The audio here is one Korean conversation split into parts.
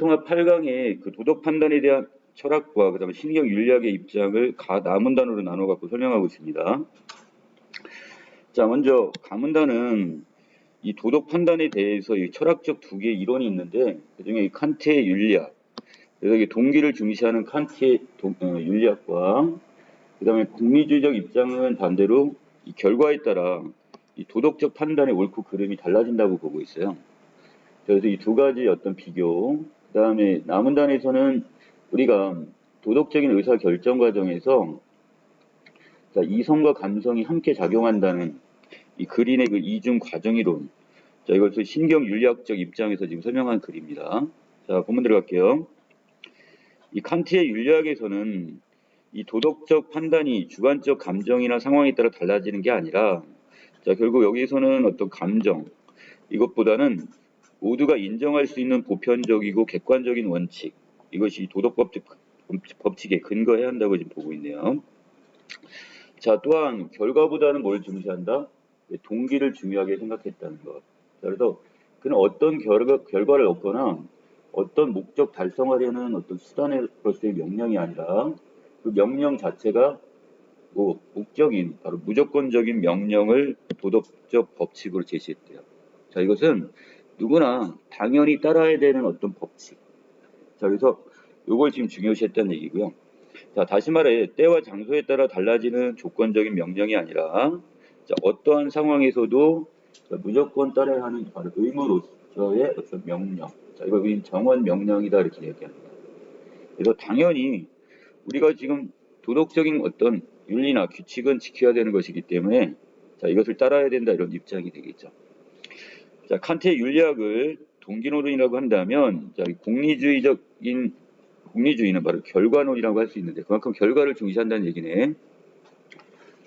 통합 8강의 그 도덕 판단에 대한 철학과 그다음에 신경 윤리학의 입장을 가나문단으로 나눠 갖고 설명하고 있습니다. 자, 먼저 가문단은 이 도덕 판단에 대해서 이 철학적 두 개의 이론이 있는데 그중에 이 칸트의 윤리학, 그래서 이 동기를 중시하는 칸트의 윤리학과 그다음에 공리주의적 입장은 반대로 이 결과에 따라 이 도덕적 판단의 옳고 그름이 달라진다고 보고 있어요. 그래서 이 두 가지 어떤 비교, 그다음에 나문단에서는 우리가 도덕적인 의사 결정 과정에서 자, 이성과 감성이 함께 작용한다는 이 그린의 그 이중 과정이론, 자, 이것을 신경 윤리학적 입장에서 지금 설명한 글입니다. 자, 본문 들어갈게요. 이 칸트의 윤리학에서는 이 도덕적 판단이 주관적 감정이나 상황에 따라 달라지는 게 아니라, 자, 결국 여기서는 어떤 감정, 이것보다는 모두가 인정할 수 있는 보편적이고 객관적인 원칙, 이것이 법칙에 근거해야 한다고 지금 보고 있네요. 자, 또한 결과보다는 뭘 중시한다? 동기를 중요하게 생각했다는 것. 자, 그래서 그는 어떤 결과를 얻거나 어떤 목적 달성하려는 어떤 수단으로서의 명령이 아니라 그 명령 자체가 목적인 바로 무조건적인 명령을 도덕적 법칙으로 제시했대요. 자, 이것은 누구나 당연히 따라야 되는 어떤 법칙. 자, 그래서 이걸 지금 중요시했다는 얘기고요. 자, 다시 말해 때와 장소에 따라 달라지는 조건적인 명령이 아니라 자, 어떠한 상황에서도 무조건 따라야 하는 바로 의무로서의 어떤 명령. 자, 이걸 정원 명령이다 이렇게 얘기합니다. 그래서 당연히 우리가 지금 도덕적인 어떤 윤리나 규칙은 지켜야 되는 것이기 때문에 자, 이것을 따라야 된다 이런 입장이 되겠죠. 자, 칸트의 윤리학을 동기노론이라고 한다면 자, 공리주의는 바로 결과론이라고 할 수 있는데 그만큼 결과를 중시한다는 얘기네.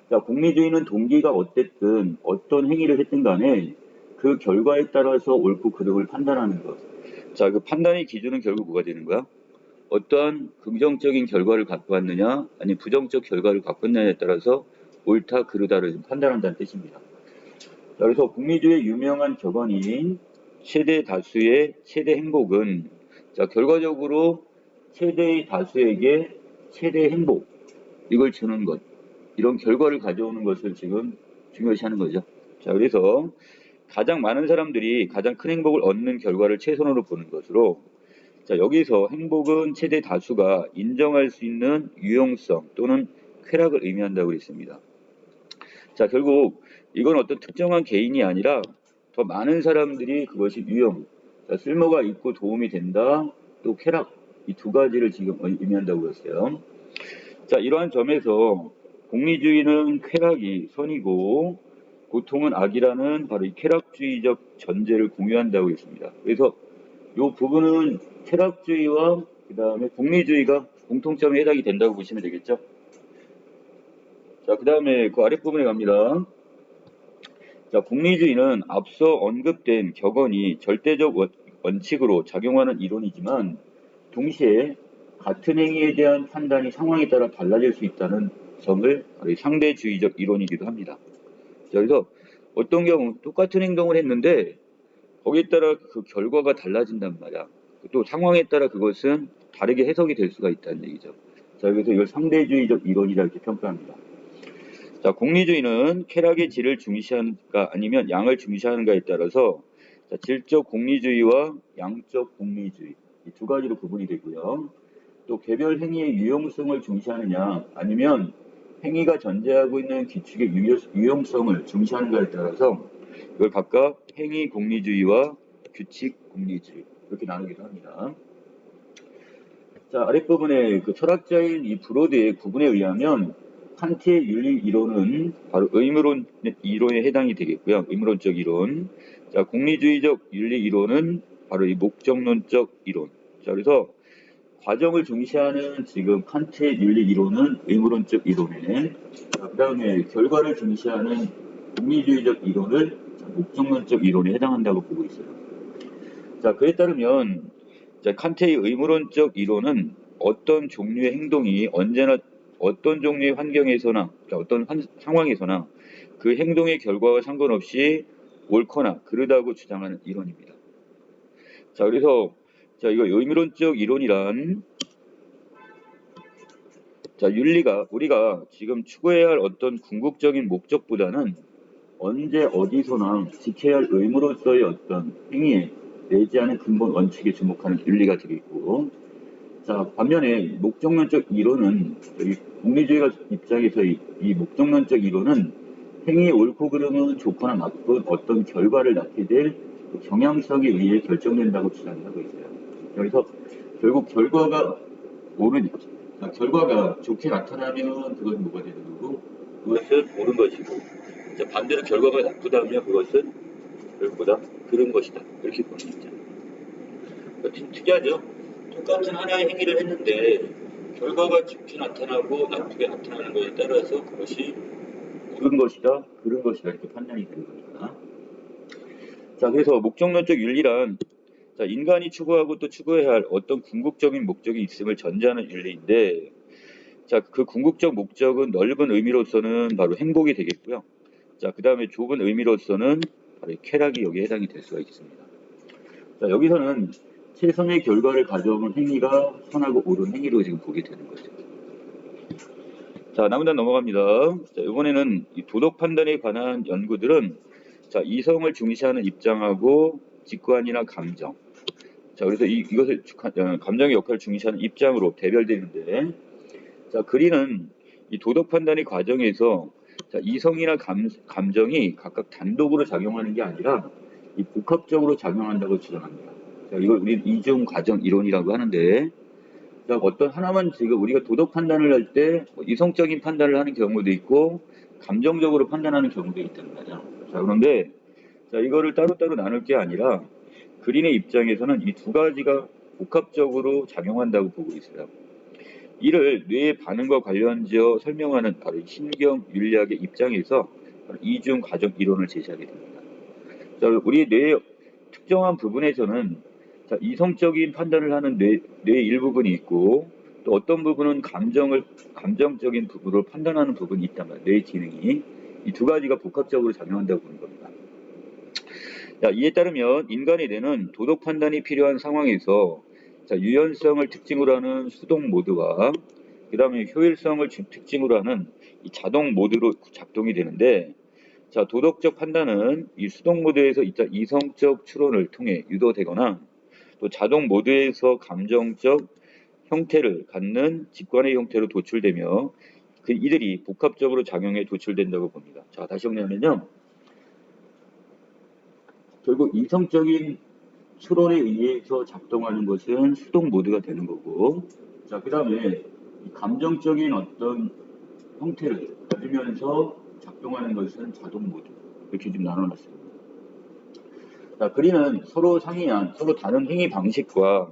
자, 공리주의는 동기가 어쨌든 어떤 행위를 했든 간에 그 결과에 따라서 옳고 그름을 판단하는 것. 자, 그 판단의 기준은 결국 뭐가 되는 거야? 어떠한 긍정적인 결과를 갖고 왔느냐 아니면 부정적 결과를 갖고 왔느냐에 따라서 옳다 그르다를 판단한다는 뜻입니다. 자, 그래서 공리주의의 유명한 격언인 최대 다수의 최대 행복은 자, 결과적으로 최대의 다수에게 최대 행복 이걸 주는 것, 이런 결과를 가져오는 것을 지금 중요시하는 거죠. 자, 그래서 가장 많은 사람들이 가장 큰 행복을 얻는 결과를 최선으로 보는 것으로 자, 여기서 행복은 최대 다수가 인정할 수 있는 유용성 또는 쾌락을 의미한다고 그랬습니다. 자, 결국 이건 어떤 특정한 개인이 아니라 더 많은 사람들이 그것이 유용, 자, 쓸모가 있고 도움이 된다, 또 쾌락, 이 두 가지를 지금 의미한다고 했어요. 자, 이러한 점에서 공리주의는 쾌락이 선이고 고통은 악이라는 바로 이 쾌락주의적 전제를 공유한다고 했습니다. 그래서 이 부분은 쾌락주의와 그 다음에 공리주의가 공통점에 해당이 된다고 보시면 되겠죠. 자, 그 다음에 그 아랫부분에 갑니다. 자, 공리주의는 앞서 언급된 격언이 절대적 원칙으로 작용하는 이론이지만 동시에 같은 행위에 대한 판단이 상황에 따라 달라질 수 있다는 점을 상대주의적 이론이기도 합니다. 자, 그래서 어떤 경우 똑같은 행동을 했는데 거기에 따라 그 결과가 달라진단 말이야. 또 상황에 따라 그것은 다르게 해석이 될 수가 있다는 얘기죠. 자, 그래서 이걸 상대주의적 이론이라 이렇게 평가합니다. 자, 공리주의는 쾌락의 질을 중시하는가 아니면 양을 중시하는가에 따라서 자, 질적 공리주의와 양적 공리주의 이 두 가지로 구분이 되고요. 또 개별 행위의 유용성을 중시하느냐 아니면 행위가 전제하고 있는 규칙의 유용성을 중시하는가에 따라서 이걸 각각 행위 공리주의와 규칙 공리주의 이렇게 나누기도 합니다. 자, 아랫부분에 그 철학자인 이 브로드의 구분에 의하면 칸트의 윤리 이론은 바로 의무론 이론에 해당이 되겠고요. 의무론적 이론. 자, 공리주의적 윤리 이론은 바로 이 목적론적 이론. 자, 그래서 과정을 중시하는 지금 칸트의 윤리 이론은 의무론적 이론에, 그 다음에 결과를 중시하는 공리주의적 이론을 목적론적 이론에 해당한다고 보고 있어요. 자, 그에 따르면 자, 칸트의 의무론적 이론은 어떤 종류의 행동이 언제나 어떤 종류의 환경에서나 어떤 상황에서나 그 행동의 결과와 상관없이 옳거나 그르다고 주장하는 이론입니다. 자, 그래서 자, 이거 의미론적 이론이란, 자, 윤리가 우리가 지금 추구해야 할 어떤 궁극적인 목적보다는 언제 어디서나 지켜야 할 의무로서의 어떤 행위에 내지 않은 근본 원칙에 주목하는 윤리가 되겠고, 자, 반면에 목적론적 이론은 여기 공리주의가 입장에서 이 목적론적 이론은 행위의 옳고 그름은 좋거나 나쁜 어떤 결과를 낳게 될 경향성에 의해 결정된다고 주장하고 있어요. 여기서 결국 결과가 옳은, 자, 결과가 좋게 나타나면 그건 뭐가 되는 거고, 그것은 옳은 것이고, 자, 반대로 결과가 나쁘다면 그것은 결과보다 그른 것이다. 이렇게 보는 거죠. 그러니까 특이하죠? 똑같은 하나의 행위를 했는데 결과가 좋게 나타나고 나쁘게 나타나는 것에 따라서 그것이 옳은 것이다, 그른 것이다 이렇게 판단이 되는 겁니다. 자, 그래서 목적론적 윤리란, 자, 인간이 추구하고 또 추구해야 할 어떤 궁극적인 목적이 있음을 전제하는 윤리인데, 자, 그 궁극적 목적은 넓은 의미로서는 바로 행복이 되겠고요. 자, 그 다음에 좁은 의미로서는 바로 쾌락이 여기에 해당이 될 수가 있습니다. 자, 여기서는 최선의 결과를 가져오는 행위가 선하고 옳은 행위로 지금 보게 되는 거죠. 자, 다음 넘어갑니다. 자, 이번에는 이 도덕 판단에 관한 연구들은, 자, 이성을 중시하는 입장하고 직관이나 감정. 자, 그래서 이것을 감정의 역할을 중시하는 입장으로 대별되는데, 자, 그리는 이 도덕 판단의 과정에서, 자, 이성이나 감정이 각각 단독으로 작용하는 게 아니라 이 복합적으로 작용한다고 주장합니다. 자, 이걸 우리 이중 과정 이론이라고 하는데, 자, 어떤 하나만 지금 우리가 도덕 판단을 할 때 이성적인 판단을 하는 경우도 있고 감정적으로 판단하는 경우도 있다는 거죠. 자, 그런데 자, 이거를 따로따로 나눌 게 아니라 그린의 입장에서는 이 두 가지가 복합적으로 작용한다고 보고 있어요. 이를 뇌의 반응과 관련지어 설명하는 바로 신경 윤리학의 입장에서 이중 과정 이론을 제시하게 됩니다. 자, 우리 뇌의 특정한 부분에서는, 자, 이성적인 판단을 하는 뇌의 일부분이 있고 또 어떤 부분은 감정적인 부분으로 판단하는 부분이 있단 말이에요. 뇌의 기능이 이 두 가지가 복합적으로 작용한다고 보는 겁니다. 자, 이에 따르면 인간의 뇌는 도덕 판단이 필요한 상황에서, 자, 유연성을 특징으로 하는 수동 모드와 그 다음에 효율성을 특징으로 하는 이 자동 모드로 작동이 되는데, 자, 도덕적 판단은 이 수동 모드에서 이성적 추론을 통해 유도되거나 또 자동 모드에서 감정적 형태를 갖는 직관의 형태로 도출되며 이들이 복합적으로 작용해 도출된다고 봅니다. 자, 다시 정리하면요. 결국 이성적인 추론에 의해서 작동하는 것은 수동 모드가 되는 거고, 자, 그 다음에 감정적인 어떤 형태를 가지면서 작동하는 것은 자동 모드. 이렇게 좀 나눠놨습니다. 자, 그리는 서로 상이한, 서로 다른 행위 방식과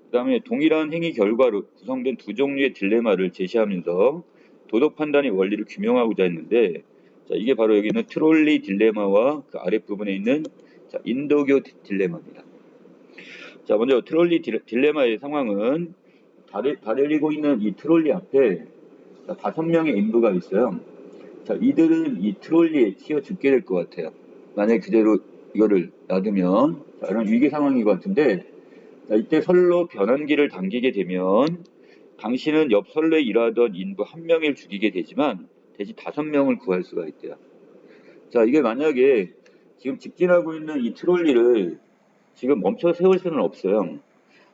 그 다음에 동일한 행위 결과로 구성된 두 종류의 딜레마를 제시하면서 도덕 판단의 원리를 규명하고자 했는데, 자, 이게 바로 여기 있는 트롤리 딜레마와 그 아랫부분에 있는, 자, 인도교 딜레마입니다. 자, 먼저 트롤리 딜레마의 상황은 달리고 있는 이 트롤리 앞에, 자, 5명의 인부가 있어요. 자, 이들은 이 트롤리에 치여 죽게 될 것 같아요. 만약에 그대로 이거를 놔두면, 자, 이런 위기 상황인 것 같은데, 자, 이때 선로 변환기를 당기게 되면 당신은 옆 선로에 일하던 인부 1명을 죽이게 되지만 대신 5명을 구할 수가 있대요. 자, 이게 만약에 지금 직진하고 있는 이 트롤리를 지금 멈춰 세울 수는 없어요.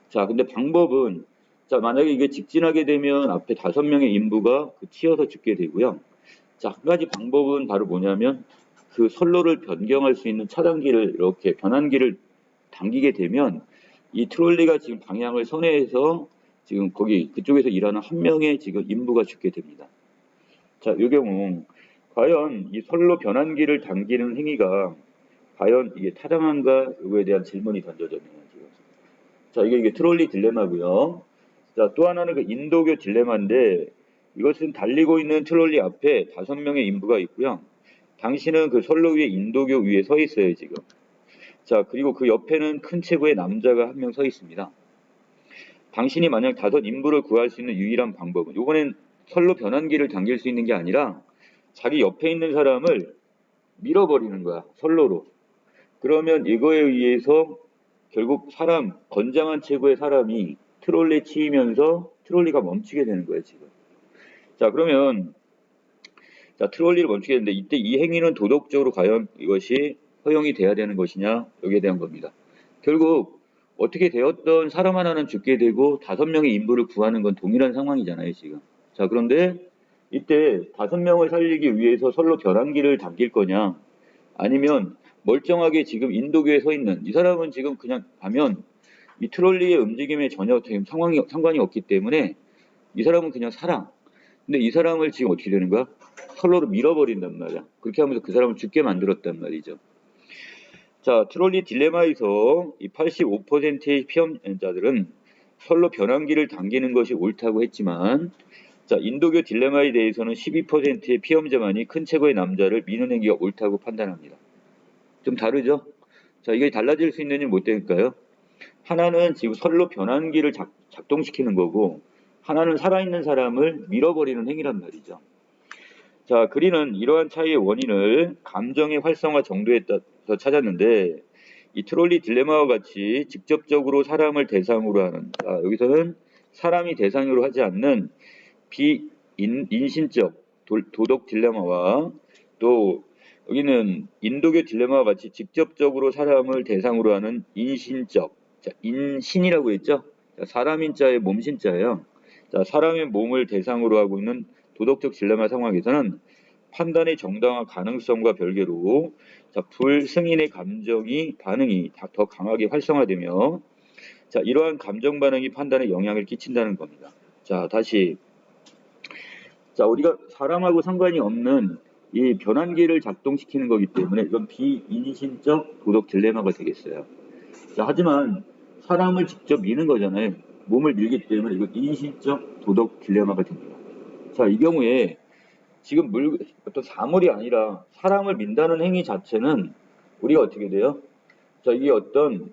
자, 근데 방법은, 자, 만약에 이게 직진하게 되면 앞에 5명의 인부가 치여서 죽게 되고요. 자, 한 가지 방법은 바로 뭐냐면 그 선로를 변경할 수 있는 차단기를 이렇게 변환기를 당기게 되면 이 트롤리가 지금 방향을 선회해서 지금 거기 그쪽에서 일하는 1명의 지금 인부가 죽게 됩니다. 자, 이 경우 과연 이 선로 변환기를 당기는 행위가 과연 이게 타당한가, 이거에 대한 질문이 던져졌네요, 지금. 자, 이게 트롤리 딜레마고요. 자, 또 하나는 그 인도교 딜레마인데, 이것은 달리고 있는 트롤리 앞에 5명의 인부가 있고요. 당신은 그 선로 위에 인도교 위에 서 있어요, 지금. 자, 그리고 그 옆에는 큰 체구의 남자가 1명 서 있습니다. 당신이 만약 5 인부를 구할 수 있는 유일한 방법은, 이번엔 선로 변환기를 당길 수 있는 게 아니라 자기 옆에 있는 사람을 밀어버리는 거야, 선로로. 그러면 이거에 의해서 결국 건장한 체구의 사람이 트롤리에 치이면서 트롤리가 멈추게 되는 거예요, 지금. 자, 그러면, 자, 트롤리를 멈추게 되는데, 이때 이 행위는 도덕적으로 과연 이것이 허용이 돼야 되는 것이냐, 여기에 대한 겁니다. 결국, 어떻게 되었던 사람 하나는 죽게 되고, 5명의 인부를 구하는 건 동일한 상황이잖아요, 지금. 자, 그런데, 이때 5명을 살리기 위해서 서로 벼랑기를 당길 거냐, 아니면 멀쩡하게 지금 인도교에 서 있는 이 사람은 지금 그냥 가면 이 트롤리의 움직임에 전혀 상관이 없기 때문에 이 사람은 그냥 살아. 근데 이 사람을 지금 어떻게 되는 거야? 선로로 밀어버린단 말이야. 그렇게 하면서 그 사람을 죽게 만들었단 말이죠. 자, 트롤리 딜레마에서 이 85%의 피험자들은 선로 변환기를 당기는 것이 옳다고 했지만, 자, 인도교 딜레마에 대해서는 12%의 피험자만이 큰 체구의 남자를 미는 행위가 옳다고 판단합니다. 좀 다르죠? 자, 이게 달라질 수 있는지 못 될까요? 하나는 지금 선로 변환기를 작동시키는 거고, 하나는 살아있는 사람을 밀어버리는 행위란 말이죠. 자, 그리는 이러한 차이의 원인을 감정의 활성화 정도에 따라서 찾았는데, 이 트롤리 딜레마와 같이 직접적으로 사람을 대상으로 하는, 자, 여기서는 사람이 대상으로 하지 않는 비인신적 도덕 딜레마와 또 여기는 인도교 딜레마와 같이 직접적으로 사람을 대상으로 하는 인신적, 자, 인신이라고 했죠? 자, 사람인자의 몸신자예요. 자, 사람의 몸을 대상으로 하고 있는 도덕적 딜레마 상황에서는 판단의 정당한 가능성과 별개로 자, 불승인의 반응이 더 강하게 활성화되며 자, 이러한 감정 반응이 판단에 영향을 끼친다는 겁니다. 자, 다시 자, 우리가 사람하고 상관이 없는 이 변환기를 작동시키는 거기 때문에 이건 비인신적 도덕 딜레마가 되겠어요. 자, 하지만 사람을 직접 미는 거잖아요. 몸을 밀기 때문에 이건 인신적 도덕 딜레마가 됩니다. 자, 이 경우에 지금 어떤 사물이 아니라 사람을 민다는 행위 자체는 우리가 어떻게 돼요? 자, 이게 이건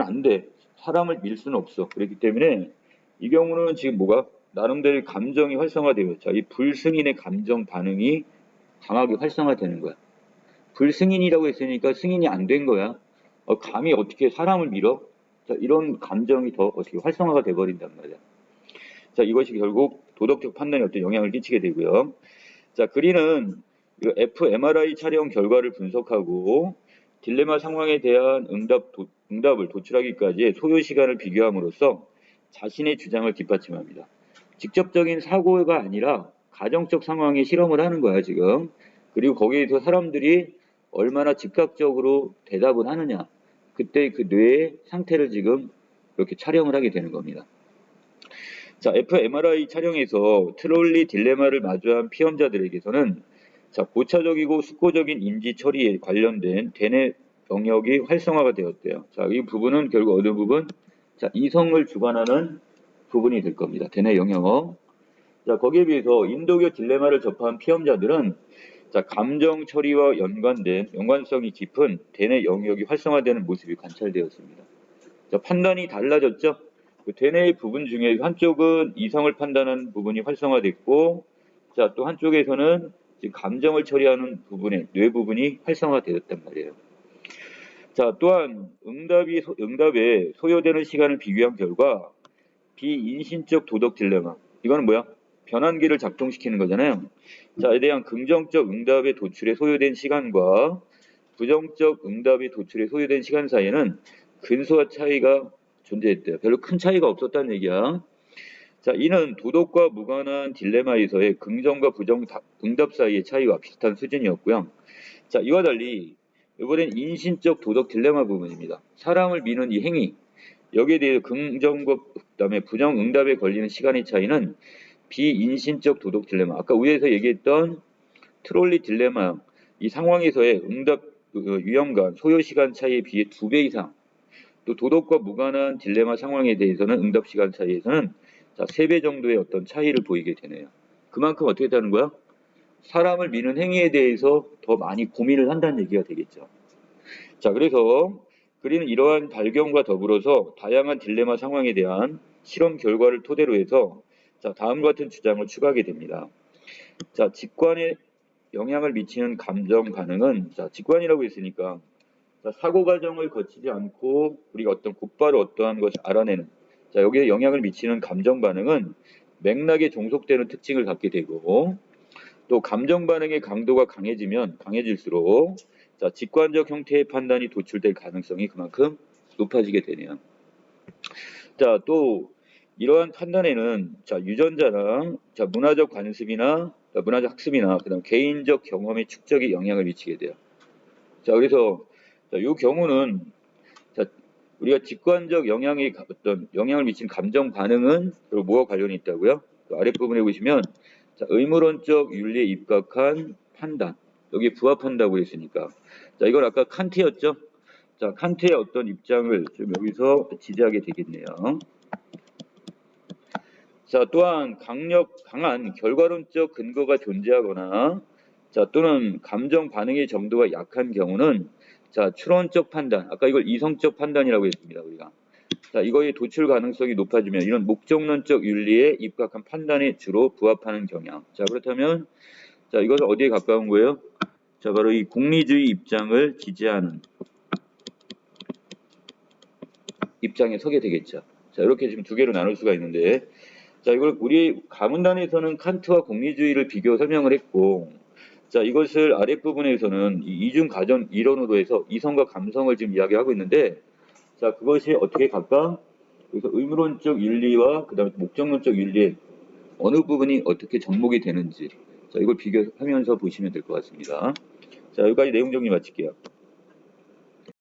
안 돼. 사람을 밀 수는 없어. 그렇기 때문에 이 경우는 지금 뭐가 나름대로 감정이 활성화되고, 자, 이 불승인의 감정 반응이 강하게 활성화되는 거야. 불승인이라고 했으니까 승인이 안 된 거야. 감히 어떻게 사람을 밀어? 자, 이런 감정이 더 어떻게 활성화가 돼버린단 말이야. 자, 이것이 결국 도덕적 판단에 어떤 영향을 끼치게 되고요. 자, 그리는 fMRI 촬영 결과를 분석하고 딜레마 상황에 대한 응답을 도출하기까지의 소요 시간을 비교함으로써 자신의 주장을 뒷받침합니다. 직접적인 사고가 아니라 가정적 상황에 실험을 하는 거야, 지금. 그리고 거기에서 사람들이 얼마나 즉각적으로 대답을 하느냐. 그때 그 뇌의 상태를 지금 이렇게 촬영을 하게 되는 겁니다. 자, fMRI 촬영에서 트롤리 딜레마를 마주한 피험자들에게서는 자, 고차적이고 숙고적인 인지 처리에 관련된 대뇌 영역이 활성화가 되었대요. 자, 이 부분은 결국 어느 부분? 자, 이성을 주관하는 부분이 될 겁니다. 대뇌 영역. 자, 거기에 비해서 인도교 딜레마를 접한 피험자들은 자, 감정 처리와 연관성이 깊은 대뇌 영역이 활성화되는 모습이 관찰되었습니다. 자, 판단이 달라졌죠? 그 대뇌의 부분 중에 한쪽은 이성을 판단하는 부분이 활성화됐고, 자, 또 한쪽에서는 감정을 처리하는 뇌 부분이 활성화되었단 말이에요. 자, 또한 응답에 소요되는 시간을 비교한 결과 비인신적 도덕 딜레마, 이거는 뭐야? 변환기를 작동시키는 거잖아요. 자, 에 대한 긍정적 응답의 도출에 소요된 시간과 부정적 응답의 도출에 소요된 시간 사이에는 근소한 차이가 존재했대요. 별로 큰 차이가 없었다는 얘기야. 자, 이는 도덕과 무관한 딜레마에서의 긍정과 부정 응답 사이의 차이와 비슷한 수준이었고요. 자, 이와 달리 이번엔 인신적 도덕 딜레마 부분입니다. 사람을 미는 이 행위, 여기에 대해 긍정과 그다음에 부정 응답에 걸리는 시간의 차이는 비인신적 도덕 딜레마, 아까 위에서 얘기했던 트롤리 딜레마, 이 상황에서의 응답 유형간 소요 시간 차이에 비해 2배 이상, 또 도덕과 무관한 딜레마 상황에 대해서는 응답 시간 차이에서는 자, 3배 정도의 어떤 차이를 보이게 되네요. 그만큼 어떻게 되는 거야? 사람을 미는 행위에 대해서 더 많이 고민을 한다는 얘기가 되겠죠. 자, 그래서 그리는 이러한 발견과 더불어서 다양한 딜레마 상황에 대한 실험 결과를 토대로 해서 자, 다음과 같은 주장을 추가하게 됩니다. 자, 직관에 영향을 미치는 감정 반응은 자, 직관이라고 했으니까 자, 사고 과정을 거치지 않고 우리가 어떤 곧바로 어떠한 것을 알아내는, 자, 여기에 영향을 미치는 감정 반응은 맥락에 종속되는 특징을 갖게 되고, 또 감정 반응의 강도가 강해질수록 자, 직관적 형태의 판단이 도출될 가능성이 그만큼 높아지게 되네요. 자, 또 이러한 판단에는 자, 유전자나 자, 문화적 관습이나 문화적 학습이나 그다음 개인적 경험의 축적이 영향을 미치게 돼요. 자, 그래서 자, 이 경우는 자, 우리가 직관적 어떤 영향을 미친 감정 반응은 그리고 뭐와 관련이 있다고요? 그 아랫부분에 보시면 자, 의무론적 윤리에 입각한 판단, 여기에 부합한다고 했으니까 자, 이건 아까 칸트였죠? 자, 칸트의 어떤 입장을 좀 여기서 지지하게 되겠네요. 자, 또한 강한 결과론적 근거가 존재하거나 자, 또는 감정 반응의 정도가 약한 경우는 자, 추론적 판단, 아까 이걸 이성적 판단이라고 했습니다, 우리가. 자, 이거의 도출 가능성이 높아지면 이런 목적론적 윤리에 입각한 판단에 주로 부합하는 경향. 자, 그렇다면 자, 이것은 어디에 가까운 거예요? 자, 바로 이 공리주의 입장을 지지하는 입장에 서게 되겠죠. 자, 이렇게 지금 두 개로 나눌 수가 있는데, 자, 이걸 우리 가문단에서는 칸트와 공리주의를 비교 설명을 했고, 자, 이것을 아랫부분에서는 이 이중 가전 이론으로 해서 이성과 감성을 지금 이야기하고 있는데, 자, 그것이 어떻게 갈까? 그래서 의무론적 윤리와 그다음에 목적론적 윤리의 어느 부분이 어떻게 접목이 되는지, 자, 이걸 비교하면서 보시면 될 것 같습니다. 자, 여기까지 내용 정리 마칠게요.